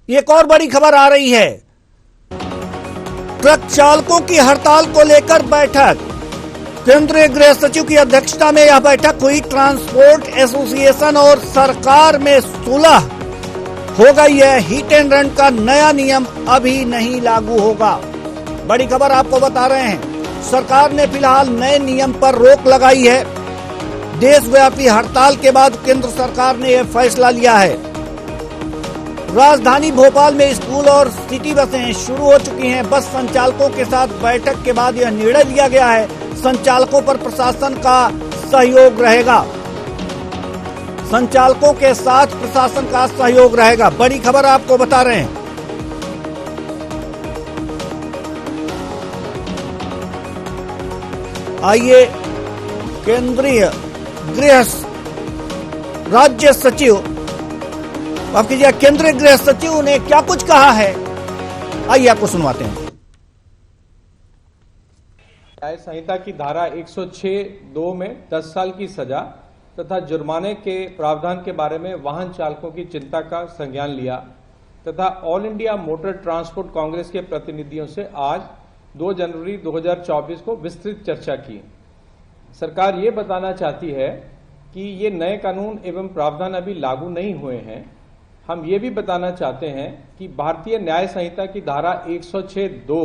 एक और बड़ी खबर आ रही है। ट्रक चालकों की हड़ताल को लेकर बैठक। केंद्रीय गृह सचिव की अध्यक्षता में यह बैठक हुई। ट्रांसपोर्ट एसोसिएशन और सरकार में सुलह हो गई है। हिट एंड रन का नया नियम अभी नहीं लागू होगा। बड़ी खबर आपको बता रहे हैं। सरकार ने फिलहाल नए नियम पर रोक लगाई है। देशव्यापी हड़ताल के बाद केंद्र सरकार ने यह फैसला लिया है। राजधानी भोपाल में स्कूल और सिटी बसें शुरू हो चुकी हैं। बस संचालकों के साथ बैठक के बाद यह निर्णय लिया गया है। संचालकों पर प्रशासन का सहयोग रहेगा। संचालकों के साथ प्रशासन का सहयोग रहेगा। बड़ी खबर आपको बता रहे हैं। आइए केंद्रीय गृह राज्य सचिव माफ कीजिए केंद्रीय गृह सचिव ने क्या कुछ कहा है, आइए आपको सुनवाते हैं। न्याय संहिता की धारा 106(2) में 10 साल की सजा तथा जुर्माने के प्रावधान के बारे में वाहन चालकों की चिंता का संज्ञान लिया तथा all India motor transport Congress के प्रतिनिधियों से आज 2 जनवरी 2024 को विस्तृत चर्चा की। सरकार ये बताना चाहती है कि ये नए कानून एवं प्रावधान अभी लागू नहीं हुए हैं। हम ये भी बताना चाहते हैं कि भारतीय न्याय संहिता की धारा 106(2)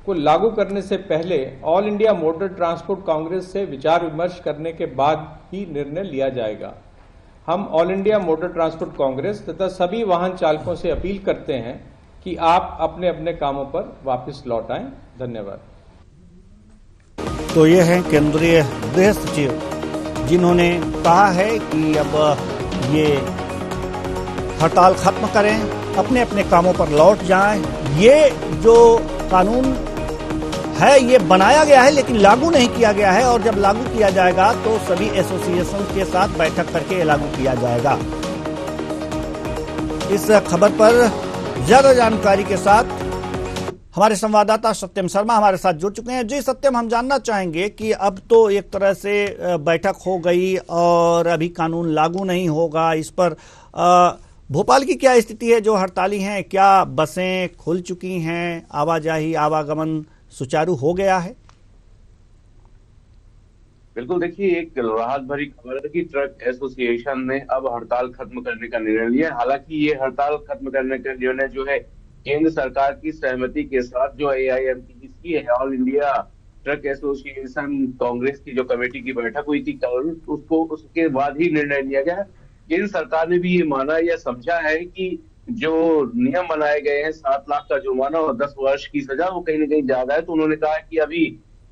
को लागू करने से पहले all India motor transport Congress से विचार विमर्श करने के बाद ही निर्णय लिया जाएगा। हम all India motor transport Congress तथा सभी वाहन चालकों से अपील करते हैं कि आप अपने अपने कामों पर वापस लौट आएं। धन्यवाद। तो ये हैं केंद्रीय गृह सचिव, जिन्होंने कहा है कि अब ये हड़ताल खत्म करें, अपने अपने कामों पर लौट जाएं। ये जो कानून है ये बनाया गया है लेकिन लागू नहीं किया गया है, और जब लागू किया जाएगा तो सभी एसोसिएशन के साथ बैठक करके लागू किया जाएगा। इस खबर पर ज्यादा जानकारी के साथ हमारे संवाददाता सत्यम शर्मा हमारे साथ जुड़ चुके हैं। जी सत्यम, हम जानना चाहेंगे कि अब तो एक तरह से बैठक हो गई और अभी कानून लागू नहीं होगा, इस पर भोपाल की क्या स्थिति है? जो हड़ताली हैं, क्या बसें खुल चुकी हैं, आवाजाही आवागमन सुचारू हो गया है? बिल्कुल, देखिए एक राहत भरी खबर है कि ट्रक एसोसिएशन ने अब हड़ताल खत्म करने का निर्णय लिया। हालांकि ये हड़ताल खत्म करने का निर्णय जो है केंद्र सरकार की सहमति के साथ जो AIMTC है, all India truck association Congress की जो कमेटी की बैठक हुई थी कल, उसके बाद ही निर्णय लिया गया। केंद्र सरकार ने भी ये माना या समझा है कि जो नियम बनाए गए हैं 7 लाख का जुर्माना और 10 वर्ष की सजा, वो कहीं ना कहीं ज्यादा है। तो उन्होंने कहा कि अभी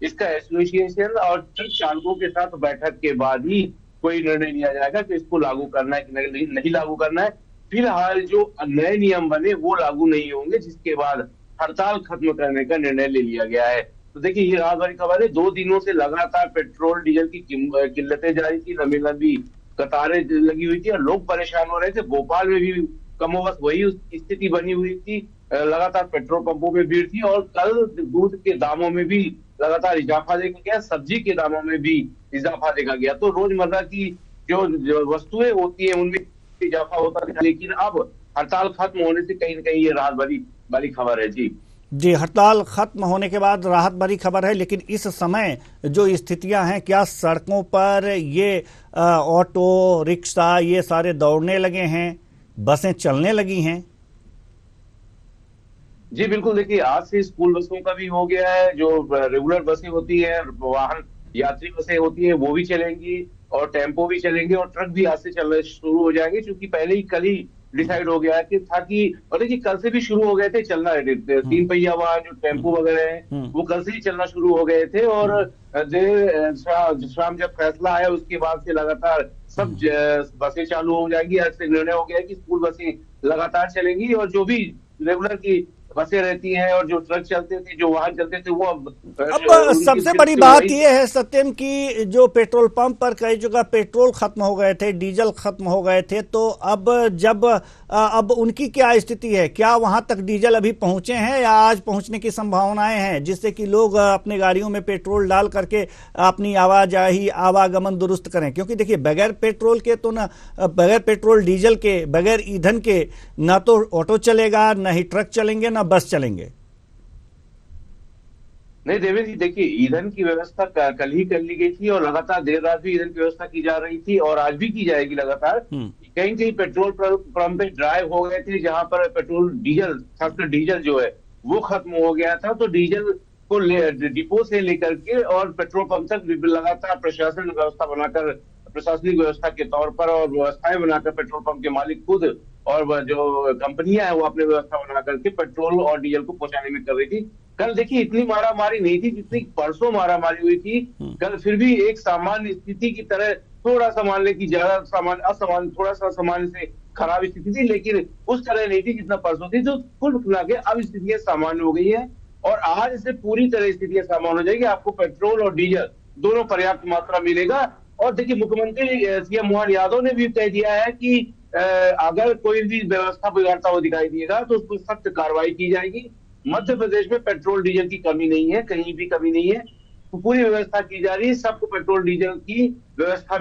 इसका एसोसिएशन और ट्रक चालकों के साथ बैठक के बाद ही कोई निर्णय लिया जाएगा कि इसको लागू करना है कि नहीं लागू करना है। फिलहाल जो नए नियम बने वो लागू नहीं होंगे, जिसके बाद हड़ताल खत्म करने का निर्णय ले लिया गया है। तो देखिए ये राहत भरी खबर है। 2 दिनों से लगातार पेट्रोल डीजल की किल्लतें जारी थी, लंबी लंबी कतारें लगी हुई थी और लोग परेशान हो रहे थे। भोपाल में भी कमोबश वही स्थिति बनी हुई थी, लगातार पेट्रोल पंपों में भीड़ थी और कल दूध के दामों में भी लगातार इजाफा देखा गया, सब्जी के दामों में भी इजाफा देखा गया। तो रोजमर्रा की जो वस्तुएं होती है उनमें इजाफा होता था, लेकिन अब हड़ताल खत्म होने से कहीं ना कहीं ये राहत भरी खबर है। जी, हड़ताल खत्म होने के बाद राहत भरी खबर है, लेकिन इस समय जो स्थितियां हैं, क्या सड़कों पर ये ऑटो रिक्शा ये सारे दौड़ने लगे हैं, बसें चलने लगी हैं? जी बिल्कुल, देखिए आज से स्कूल बसों का भी हो गया है। जो रेगुलर बसें होती है, वाहन यात्री बसें होती है, वो भी चलेंगी और टेम्पो भी चलेंगे और ट्रक भी आज से चलने शुरू हो जाएंगे, क्योंकि पहले ही कल ही डिसाइड हो गया कि था कि और देखिए कल से भी शुरू हो गए थे चलना। 3 पहिया वाहन जो टेम्पो वगैरह हैं वो कल से ही चलना शुरू हो गए थे और देर शाम जब फैसला आया उसके बाद से लगातार सब बसें चालू हो जाएंगी। आज से निर्णय हो गया है कि स्कूल बसें लगातार चलेंगी और जो भी रेगुलर की बसें रहती हैं और जो ट्रक चलते थे, जो वाहन चलते थे, वो अब सबसे बड़ी बात यह है सत्यम की जो पेट्रोल पंप पर कई जगह पेट्रोल खत्म हो गए थे, डीजल खत्म हो गए थे, तो अब उनकी क्या स्थिति है? क्या वहां तक डीजल अभी पहुंचे हैं या आज पहुंचने की संभावनाएं हैं, जिससे कि लोग अपने गाड़ियों में पेट्रोल डाल करके अपनी आवागमन दुरुस्त करें? क्योंकि देखिए बगैर पेट्रोल के तो ना, बगैर पेट्रोल डीजल के, बगैर ईंधन के ना तो ऑटो चलेगा, ना ही ट्रक चलेंगे, ना बस चलेंगे। नहीं देवेंद्र जी, देखिए ईंधन की व्यवस्था कल ही कर ली गई थी और लगातार देर रात भी ईंधन की व्यवस्था की जा रही थी और आज भी की जाएगी लगातार। कहीं कहीं पेट्रोल पंप पे ड्राइव हो गए थे जहां पर पेट्रोल डीजल, खासकर डीजल जो है वो खत्म हो गया था, तो डीजल को डिपो से लेकर के और पेट्रोल पंप तक लगातार प्रशासन व्यवस्था बनाकर, प्रशासनिक व्यवस्था के तौर पर और व्यवस्थाएं बनाकर पेट्रोल पंप के मालिक खुद और जो कंपनियां हैं वो अपने व्यवस्था बना करके पेट्रोल और डीजल को पहुंचाने में कर रही थी। कल देखिए इतनी मारामारी नहीं थी जितनी परसों मारामारी हुई थी। कल फिर भी एक सामान्य स्थिति की तरह, थोड़ा सा मान ले कि ज्यादा असामान्य, थोड़ा सा सामान्य से खराब स्थिति थी, लेकिन उस तरह नहीं थी जितना परसों थी। तो कुल मिला के अब स्थितियां सामान्य हो गई है और आज से पूरी तरह स्थितियां सामान्य हो जाएगी। आपको पेट्रोल और डीजल दोनों पर्याप्त मात्रा मिलेगा। और देखिए मुख्यमंत्री सीएम मोहन यादव ने भी कह दिया है कि अगर कोई भी व्यवस्था बिगाड़ता हुआ दिखाई देगा तो उस पर सख्त कार्रवाई की जाएगी। मध्य प्रदेश में पेट्रोल डीजल की कमी नहीं है, कहीं भी कमी नहीं है, तो पूरी व्यवस्था की जा रही है, सबको पेट्रोल डीजल की व्यवस्था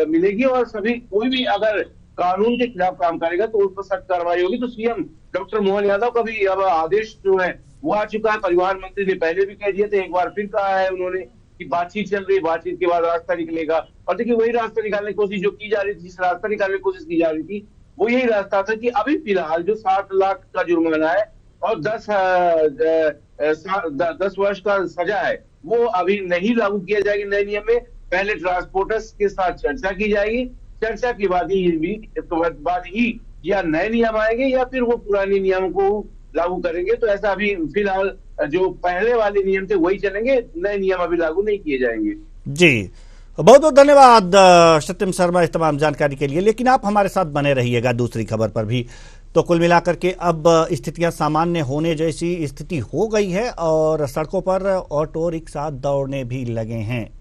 मिलेगी और सभी, कोई भी अगर कानून के खिलाफ काम करेगा तो उस पर सख्त कार्रवाई होगी। तो सीएम डॉक्टर मोहन यादव का भी अब आदेश जो है वो आ चुका है। परिवहन मंत्री ने पहले भी कह दिया था, एक बार फिर कहा है उन्होंने कि बातचीत चल रही है, बातचीत के बाद रास्ता निकलेगा। और देखिए वही रास्ता निकालने की कोशिश जो की जा रही थी, जिस रास्ता निकालने की कोशिश की जा रही थी वो यही रास्ता था कि अभी फिलहाल जो 7 लाख का जुर्माना है और 10 वर्ष का सजा है वो अभी नहीं लागू किया जाएगी नए नियम में। पहले ट्रांसपोर्टर्स के साथ चर्चा की जाएगी, चर्चा के बाद ही या नए नियम आएंगे या फिर वो पुराने नियम को लागू करेंगे। तो ऐसा अभी फिलहाल जो पहले वाले नियम थे वही चलेंगे, नए नियम अभी लागू नहीं किए जाएंगे। जी, बहुत बहुत धन्यवाद सत्यम शर्मा इस तमाम जानकारी के लिए। लेकिन आप हमारे साथ बने रहिएगा दूसरी खबर पर भी। तो कुल मिलाकर के अब स्थितियां सामान्य होने जैसी स्थिति हो गई है और सड़कों पर ऑटो रिक्शा दौड़ने भी लगे हैं।